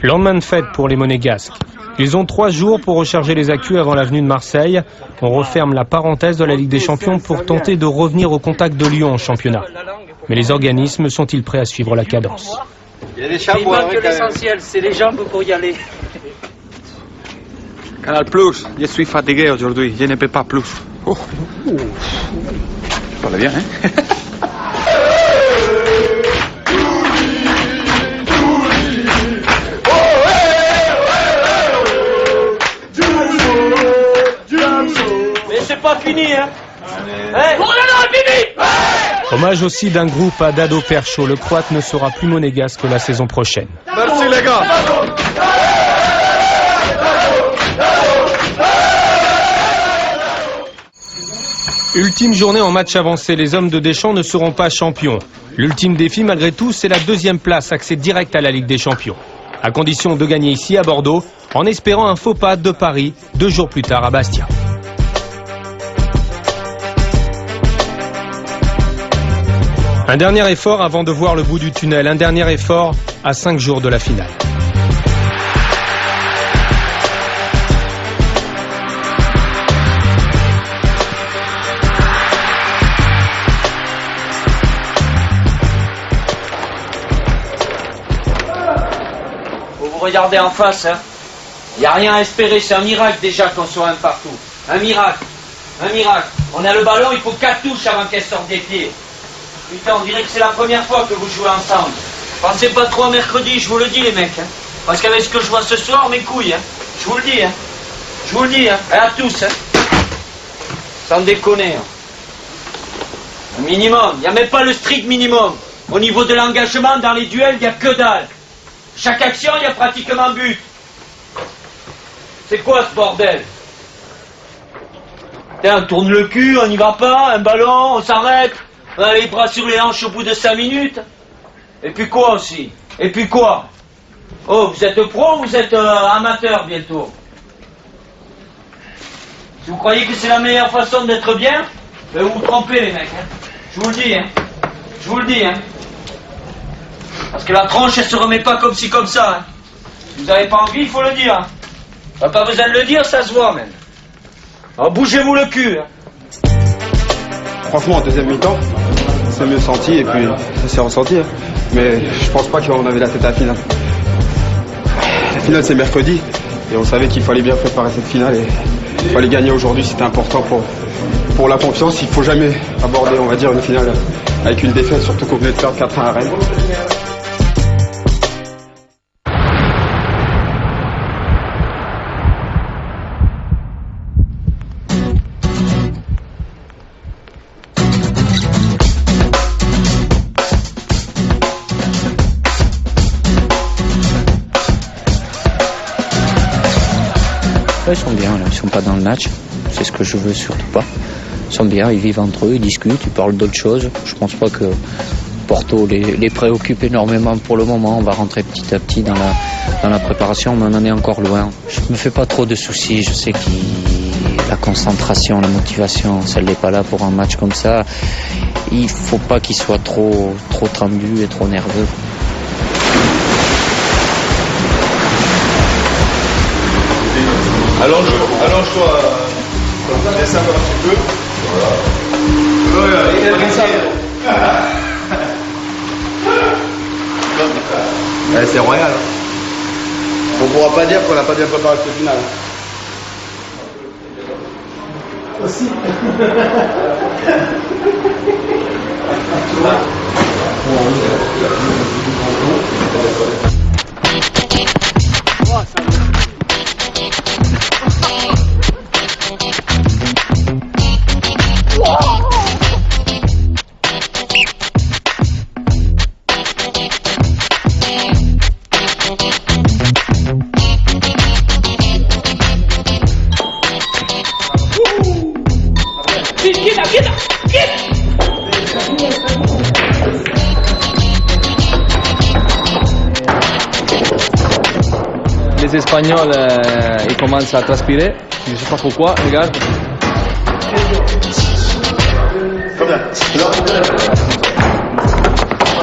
Lendemain de fête pour les Monégasques. Ils ont 3 jours pour recharger les accus avant la venue de Marseille. On referme la parenthèse de la Ligue des Champions pour tenter de revenir au contact de Lyon en championnat. Mais les organismes sont-ils prêts à suivre la cadence? Il manque l'essentiel, c'est les jambes pour y aller. Canal Plus, je suis fatigué aujourd'hui, je ne peux pas plus. Oh. Je parle bien, hein? Mais c'est pas fini, hein? Hey. Oh là là, fini! Hommage aussi d'un groupe à Dado Percho. Le Croate ne sera plus monégasque la saison prochaine. Merci les gars! Ultime journée en match avancé, les hommes de Deschamps ne seront pas champions. L'ultime défi malgré tout, c'est la 2e place, accès direct à la Ligue des Champions. À condition de gagner ici à Bordeaux, en espérant un faux pas de Paris 2 jours plus tard à Bastia. Un dernier effort avant de voir le bout du tunnel, un dernier effort à 5 jours de la finale. Vous regardez en face, hein. Il n'y a rien à espérer, c'est un miracle déjà qu'on soit un partout. Un miracle. Un miracle. On a le ballon, il faut 4 touches avant qu'elle sorte des pieds. Putain, on dirait que c'est la première fois que vous jouez ensemble. Pensez pas trop à mercredi, je vous le dis les mecs. Hein. Parce qu'avec ce que je vois ce soir, mes couilles, hein. Je vous le dis, hein. Je vous le dis, hein. Et à tous, hein. Sans déconner. Hein. Un minimum, il n'y a même pas le strict minimum. Au niveau de l'engagement, dans les duels, il n'y a que dalle. Chaque action, il y a pratiquement but. C'est quoi ce bordel? Tiens, on tourne le cul, on n'y va pas, un ballon, on s'arrête, on a les bras sur les hanches au bout de 5 minutes. Et puis quoi aussi? Et puis quoi? Oh, vous êtes pro ou vous êtes amateur bientôt? Si vous croyez que c'est la meilleure façon d'être bien, ben vous vous trompez les mecs. Hein. Je vous le dis, hein. Je vous le dis, hein. Parce que la tronche, elle se remet pas comme ci, comme ça. Hein. Si vous n'avez pas envie, il faut le dire. Hein. Pas besoin de le dire, ça se voit même. Alors bougez-vous le cul. Hein. Franchement, en deuxième mi-temps, c'est mieux senti et puis ça s'est ressenti. Hein. Mais je pense pas qu'on avait la tête à la finale. La finale, c'est mercredi et on savait qu'il fallait bien préparer cette finale et il fallait gagner aujourd'hui. C'était important pour la confiance. Il faut jamais aborder, on va dire, une finale avec une défaite, surtout qu'on venait de perdre 4-1 à Rennes. Ils sont bien, là. Ils sont pas dans le match, c'est ce que je veux surtout pas. Ils sont bien, ils vivent entre eux, ils discutent, ils parlent d'autres choses. Je pense pas que Porto les préoccupe énormément pour le moment. On va rentrer petit à petit dans la préparation, mais on en est encore loin. Je me fais pas trop de soucis, je sais que la concentration, la motivation, ça n'est pas là pour un match comme ça. Il faut pas qu'il soit trop tendu et trop nerveux. Allonge-toi, laisse un petit peu. Voilà. Ouais, c'est royal. On ne pourra pas dire qu'on n'a pas bien préparé cette finale. Aussi. Les Espagnols, ils commencent à transpirer. Je ne sais pas pourquoi, regarde.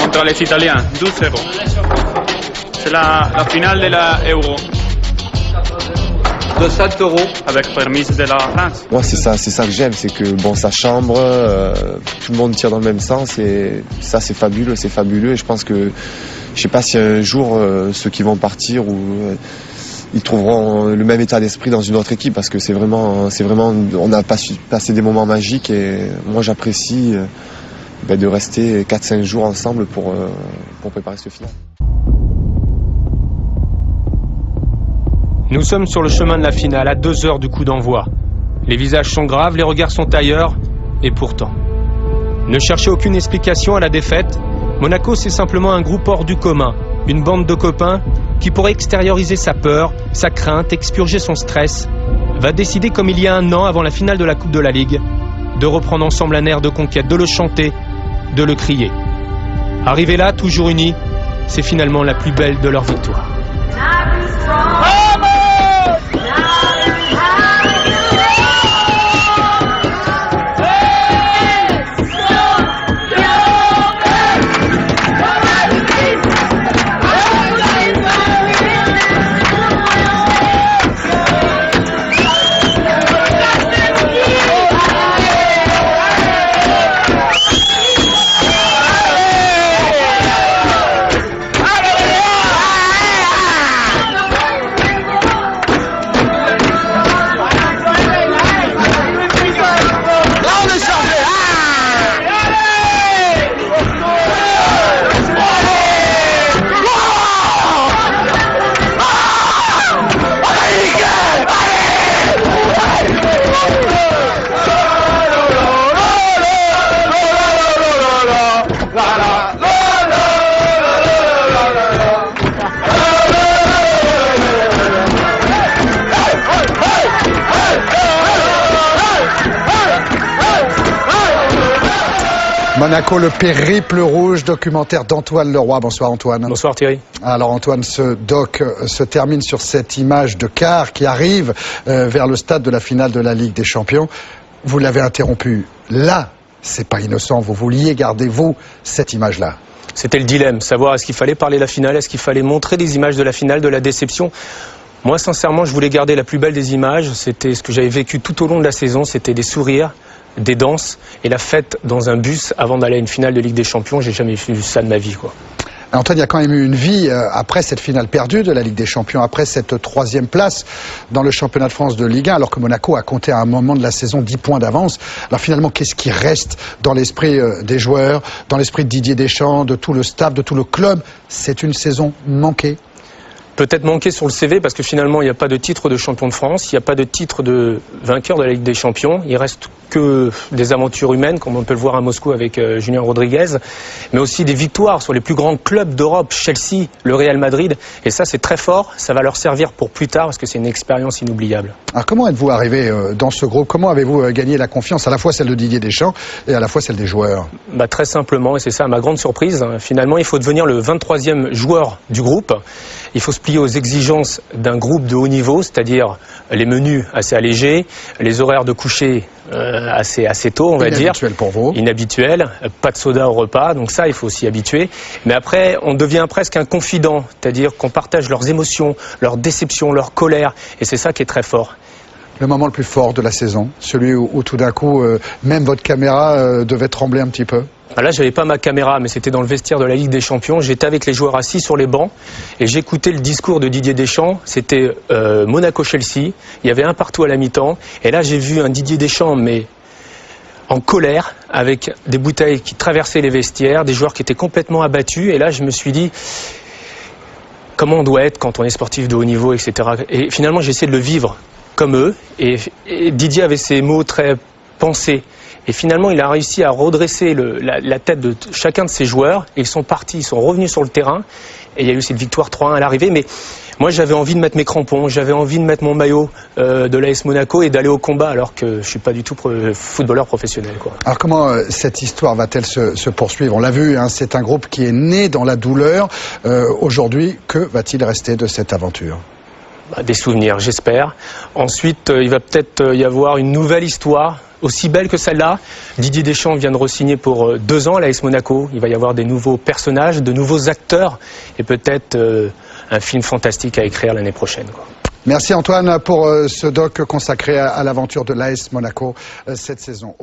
Contre les Italiens, 12-0. c'est la finale de la Euro. De 7 euros. Avec permise de la France. Moi, c'est ça que j'aime, c'est que bon, ça chambre, tout le monde tire dans le même sens et ça, c'est fabuleux. Et je pense que, je sais pas si un jour ceux qui vont partir ils trouveront le même état d'esprit dans une autre équipe parce que c'est vraiment, on a passé des moments magiques et moi, j'apprécie de rester 4-5 jours ensemble pour préparer ce final. Nous sommes sur le chemin de la finale, à 2 heures du coup d'envoi. Les visages sont graves, les regards sont ailleurs, et pourtant. Ne cherchez aucune explication à la défaite. Monaco, c'est simplement un groupe hors du commun, une bande de copains qui pourrait extérioriser sa peur, sa crainte, expurger son stress, va décider comme il y a 1 an avant la finale de la Coupe de la Ligue, de reprendre ensemble un air de conquête, de le chanter, de le crier. Arrivés là, toujours unis, c'est finalement la plus belle de leur victoire. Monaco, le périple rouge, documentaire d'Antoine Leroy. Bonsoir Antoine. Bonsoir Thierry. Alors Antoine, ce doc se termine sur cette image de car qui arrive vers le stade de la finale de la Ligue des Champions. Vous l'avez interrompu. Là, c'est pas innocent. Vous vouliez garder, vous, cette image-là. C'était le dilemme, savoir est-ce qu'il fallait parler de la finale, est-ce qu'il fallait montrer des images de la finale, de la déception. Moi, sincèrement, je voulais garder la plus belle des images. C'était ce que j'avais vécu tout au long de la saison. C'était des sourires, des danses et la fête dans un bus avant d'aller à une finale de Ligue des Champions. J'ai jamais vu ça de ma vie, quoi. Antoine, il y a quand même eu une vie après cette finale perdue de la Ligue des Champions, après cette 3e place dans le championnat de France de Ligue 1, alors que Monaco a compté à un moment de la saison 10 points d'avance. Alors finalement, qu'est-ce qui reste dans l'esprit des joueurs, dans l'esprit de Didier Deschamps, de tout le staff, de tout le club? C'est une saison manquée. Peut-être manqué sur le CV parce que finalement il n'y a pas de titre de champion de France, il n'y a pas de titre de vainqueur de la Ligue des Champions, il reste que des aventures humaines comme on peut le voir à Moscou avec Julien Rodriguez, mais aussi des victoires sur les plus grands clubs d'Europe, Chelsea, le Real Madrid, et ça c'est très fort, ça va leur servir pour plus tard parce que c'est une expérience inoubliable. Alors comment êtes-vous arrivé dans ce groupe? Comment avez-vous gagné la confiance, à la fois celle de Didier Deschamps et à la fois celle des joueurs? Très simplement, et c'est ça ma grande surprise, finalement il faut devenir le 23e joueur du groupe. Il faut se plier aux exigences d'un groupe de haut niveau, c'est-à-dire les menus assez allégés, les horaires de coucher assez tôt, on va dire. Inhabituel pour vous. Inhabituel, pas de soda au repas, donc ça, il faut s'y habituer. Mais après, on devient presque un confident, c'est-à-dire qu'on partage leurs émotions, leurs déceptions, leur colère, et c'est ça qui est très fort. Le moment le plus fort de la saison, celui où tout d'un coup, même votre caméra devait trembler un petit peu? Là, j'avais pas ma caméra, mais c'était dans le vestiaire de la Ligue des Champions. J'étais avec les joueurs assis sur les bancs et j'écoutais le discours de Didier Deschamps. C'était Monaco-Chelsea. Il y avait 1 partout à la mi-temps. Et là, j'ai vu un Didier Deschamps, mais en colère, avec des bouteilles qui traversaient les vestiaires, des joueurs qui étaient complètement abattus. Et là, je me suis dit, comment on doit être quand on est sportif de haut niveau, etc. Et finalement, j'ai essayé de le vivre comme eux. Et Didier avait ces mots très pensés. Et finalement, il a réussi à redresser la tête de chacun de ses joueurs. Et ils sont partis, ils sont revenus sur le terrain. Et il y a eu cette victoire 3-1 à l'arrivée. Mais moi, j'avais envie de mettre mes crampons, j'avais envie de mettre mon maillot de l'AS Monaco et d'aller au combat, alors que je suis pas du tout footballeur professionnel, quoi. Alors comment cette histoire va-t-elle se poursuivre? On l'a vu, hein, c'est un groupe qui est né dans la douleur. Aujourd'hui, que va-t-il rester de cette aventure? Des souvenirs, j'espère. Ensuite, il va peut-être y avoir une nouvelle histoire, aussi belle que celle-là. Didier Deschamps vient de re-signer pour 2 ans à l'AS Monaco. Il va y avoir des nouveaux personnages, de nouveaux acteurs et peut-être un film fantastique à écrire l'année prochaine, quoi. Merci Antoine pour ce doc consacré à l'aventure de l'AS Monaco cette saison.